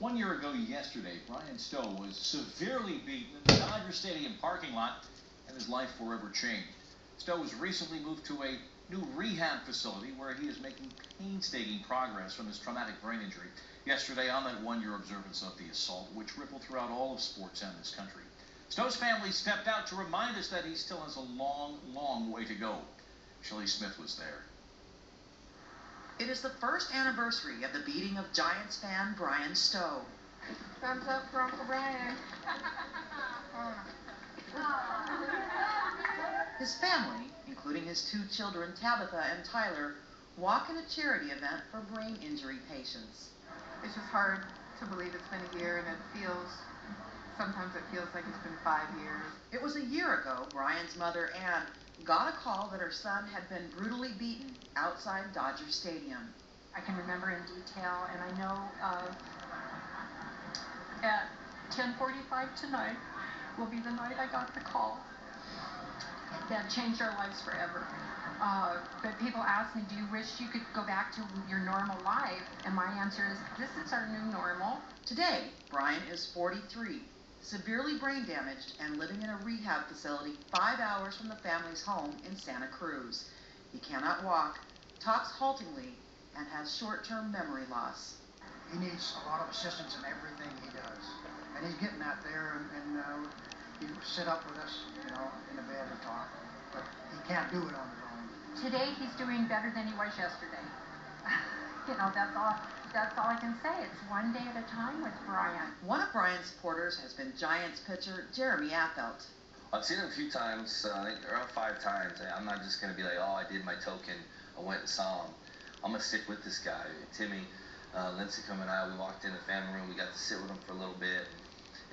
1 year ago yesterday, Bryan Stow was severely beaten in the Dodger Stadium parking lot, and his life forever changed. Stow was recently moved to a new rehab facility where he is making painstaking progress from his traumatic brain injury yesterday on that 1-year observance of the assault, which rippled throughout all of sports and this country. Stow's family stepped out to remind us that he still has a long, long way to go. Shelley Smith was there. It is the first anniversary of the beating of Giants fan Bryan Stow. Thumbs up for Uncle Bryan. His family, including his 2 children, Tabitha and Tyler, walk in a charity event for brain injury patients. It's just hard to believe it's been a year, and sometimes it feels like it's been 5 years. It was a year ago Bryan's mother, Ann, got a call that her son had been brutally beaten outside Dodger Stadium. I can remember in detail, and I know at 10:45 tonight will be the night I got the call. That changed our lives forever. But people ask me, do you wish you could go back to your normal life? And my answer is, this is our new normal. Today, Bryan is 43, severely brain damaged and living in a rehab facility 5 hours from the family's home in Santa Cruz. He cannot walk, talks haltingly, and has short-term memory loss. He needs a lot of assistance in everything he does. And he's getting that there, and he sit up with us, in the bed and talk. But he can't do it on his own. Today he's doing better than he was yesterday. That's all I can say. It's one day at a time with Bryan. One of Bryan's supporters has been Giants pitcher Jeremy Affeldt. I've seen him a few times, I think around 5 times. I'm not just going to be like, oh, I did my token, I went and saw him. I'm going to stick with this guy. Timmy, Lincecum and I, we walked in the family room, we got to sit with him for a little bit,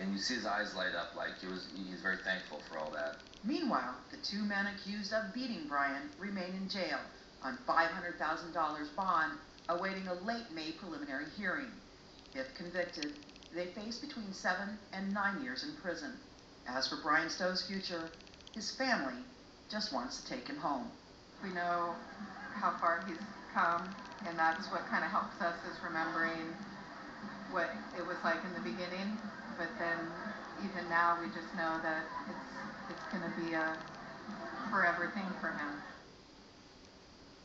and you see his eyes light up like he's very thankful for all that. Meanwhile, the 2 men accused of beating Bryan remain in jail on $500,000 bond, awaiting a late May preliminary hearing. If convicted, they face between 7 and 9 years in prison. As for Bryan Stow's future, his family just wants to take him home. We know how far he's come, and that's what kind of helps us, is remembering what it was like in the beginning. But then, even now, we just know that it's going to be a forever thing for him.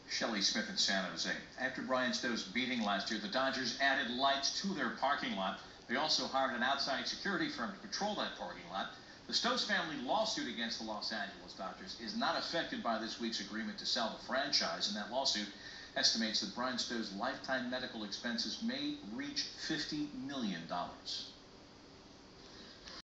Shelley Smith in San Jose. After Bryan Stow's beating last year, the Dodgers added lights to their parking lot. They also hired an outside security firm to patrol that parking lot. The Stow's family lawsuit against the Los Angeles Dodgers is not affected by this week's agreement to sell the franchise, and that lawsuit estimates that Bryan Stow's lifetime medical expenses may reach $50 million.